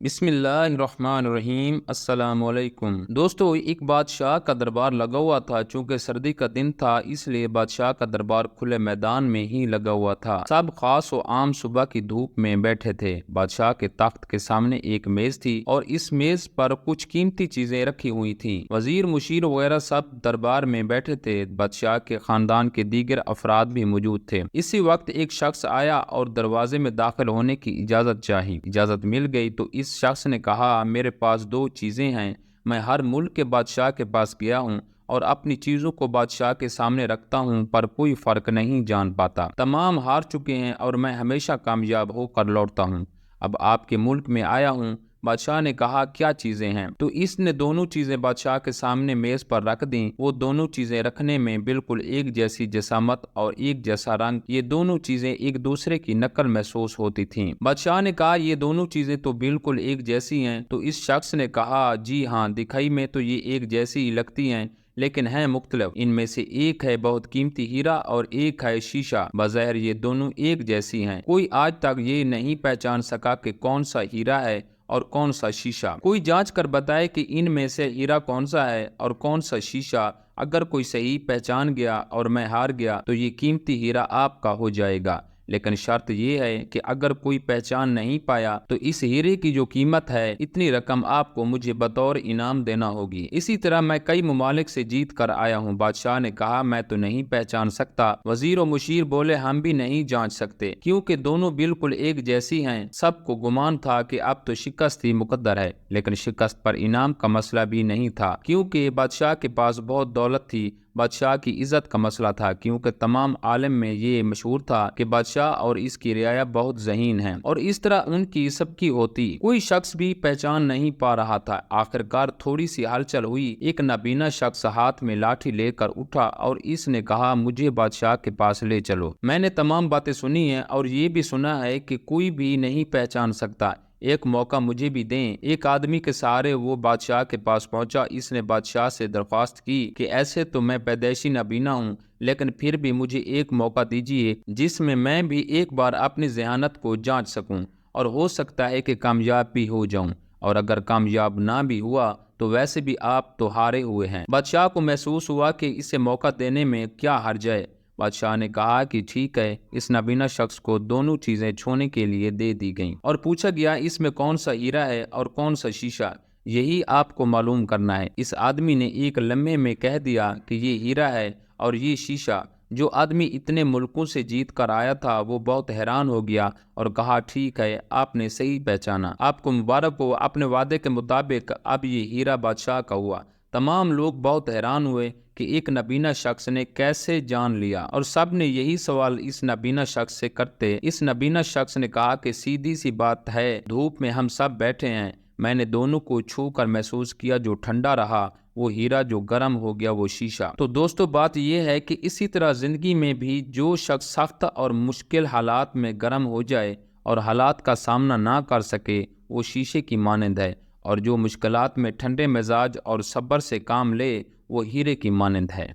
بسم اللہ الرحمن الرحیم۔ السلام علیکم دوستو، ایک بادشاہ کا دربار لگا ہوا تھا۔ چونکہ سردی کا دن تھا اس لیے بادشاہ کا دربار کھلے میدان میں ہی لگا ہوا تھا۔ سب خاص و عام صبح کی دھوپ میں بیٹھے تھے۔ بادشاہ کے تخت کے سامنے ایک میز تھی اور اس میز پر کچھ قیمتی چیزیں رکھی ہوئی تھیں۔ وزیر مشیر وغیرہ سب دربار میں بیٹھے تھے۔ بادشاہ کے خاندان کے دیگر افراد بھی موجود تھے۔ اسی وقت ایک شخص آیا اور دروازے میں داخل ہونے کی اجازت چاہی۔ اجازت مل گئی تو اس شخص نے کہا، میرے پاس دو چیزیں ہیں۔ میں ہر ملک کے بادشاہ کے پاس گیا ہوں اور اپنی چیزوں کو بادشاہ کے سامنے رکھتا ہوں، پر کوئی فرق نہیں جان پاتا۔ تمام ہار چکے ہیں اور میں ہمیشہ کامیاب ہو کر لوٹتا ہوں۔ اب آپ کے ملک میں آیا ہوں۔ بادشاہ نے کہا، کیا چیزیں ہیں؟ تو اس نے دونوں چیزیں بادشاہ کے سامنے میز پر رکھ دیں۔ وہ دونوں چیزیں رکھنے میں بالکل ایک جیسی جسامت اور ایک جیسا رنگ، یہ دونوں چیزیں ایک دوسرے کی نقل محسوس ہوتی تھیں۔ بادشاہ نے کہا، یہ دونوں چیزیں تو بالکل ایک جیسی ہیں۔ تو اس شخص نے کہا، جی ہاں، دکھائی میں تو یہ ایک جیسی ہی لگتی ہیں، لیکن ہیں مختلف۔ ان میں سے ایک ہے بہت قیمتی ہیرا اور ایک ہے شیشہ۔ بظاہر یہ دونوں ایک جیسی ہیں۔ کوئی آج تک یہ نہیں پہچان سکا کہ کون سا ہیرا ہے اور کون سا شیشہ۔ کوئی جانچ کر بتائے کہ ان میں سے ہیرا کون سا ہے اور کون سا شیشہ۔ اگر کوئی صحیح پہچان گیا اور میں ہار گیا تو یہ قیمتی ہیرا آپ کا ہو جائے گا، لیکن شرط یہ ہے کہ اگر کوئی پہچان نہیں پایا تو اس ہیرے کی جو قیمت ہے اتنی رقم آپ کو مجھے بطور انعام دینا ہوگی۔ اسی طرح میں کئی ممالک سے جیت کر آیا ہوں۔ بادشاہ نے کہا، میں تو نہیں پہچان سکتا۔ وزیر و مشیر بولے، ہم بھی نہیں جانچ سکتے، کیونکہ دونوں بالکل ایک جیسی ہیں۔ سب کو گمان تھا کہ اب تو شکست ہی مقدر ہے، لیکن شکست پر انعام کا مسئلہ بھی نہیں تھا، کیونکہ بادشاہ کے پاس بہت دولت تھی۔ بادشاہ کی عزت کا مسئلہ تھا، کیونکہ تمام عالم میں یہ مشہور تھا کہ بادشاہ اور اس کی رعایا بہت ذہین ہیں، اور اس طرح ان کی سب کی ہوتی۔ کوئی شخص بھی پہچان نہیں پا رہا تھا۔ آخرکار تھوڑی سی ہلچل ہوئی۔ ایک نابینا شخص ہاتھ میں لاٹھی لے کر اٹھا اور اس نے کہا، مجھے بادشاہ کے پاس لے چلو۔ میں نے تمام باتیں سنی ہیں اور یہ بھی سنا ہے کہ کوئی بھی نہیں پہچان سکتا۔ ایک موقع مجھے بھی دیں۔ ایک آدمی کے سہارے وہ بادشاہ کے پاس پہنچا۔ اس نے بادشاہ سے درخواست کی کہ ایسے تو میں پیدائشی نابینا ہوں، لیکن پھر بھی مجھے ایک موقع دیجیے جس میں بھی ایک بار اپنی ذہانت کو جانچ سکوں، اور ہو سکتا ہے کہ کامیاب بھی ہو جاؤں، اور اگر کامیاب نہ بھی ہوا تو ویسے بھی آپ تو ہارے ہوئے ہیں۔ بادشاہ کو محسوس ہوا کہ اسے موقع دینے میں کیا حرج ہے۔ بادشاہ نے کہا کہ ٹھیک ہے۔ اس نابینا شخص کو دونوں چیزیں چھونے کے لیے دے دی گئیں اور پوچھا گیا، اس میں کون سا ہیرا ہے اور کون سا شیشہ؟ یہی آپ کو معلوم کرنا ہے۔ اس آدمی نے ایک لمحے میں کہہ دیا کہ یہ ہیرا ہے اور یہ شیشہ۔ جو آدمی اتنے ملکوں سے جیت کر آیا تھا وہ بہت حیران ہو گیا اور کہا، ٹھیک ہے، آپ نے صحیح پہچانا، آپ کو مبارک ہو۔ اپنے وعدے کے مطابق اب یہ ہیرا بادشاہ کا ہوا۔ تمام لوگ بہت حیران ہوئے کہ ایک نابینا شخص نے کیسے جان لیا، اور سب نے یہی سوال اس نابینا شخص سے کرتے۔ اس نابینا شخص نے کہا کہ سیدھی سی بات ہے، دھوپ میں ہم سب بیٹھے ہیں، میں نے دونوں کو چھو کر محسوس کیا، جو ٹھنڈا رہا وہ ہیرا، جو گرم ہو گیا وہ شیشہ۔ تو دوستو، بات یہ ہے کہ اسی طرح زندگی میں بھی جو شخص سخت اور مشکل حالات میں گرم ہو جائے اور حالات کا سامنا نہ کر سکے، وہ شیشے کی مانند ہے، اور جو مشکلات میں ٹھنڈے مزاج اور صبر سے کام لے، وہ ہیرے کی مانند ہے۔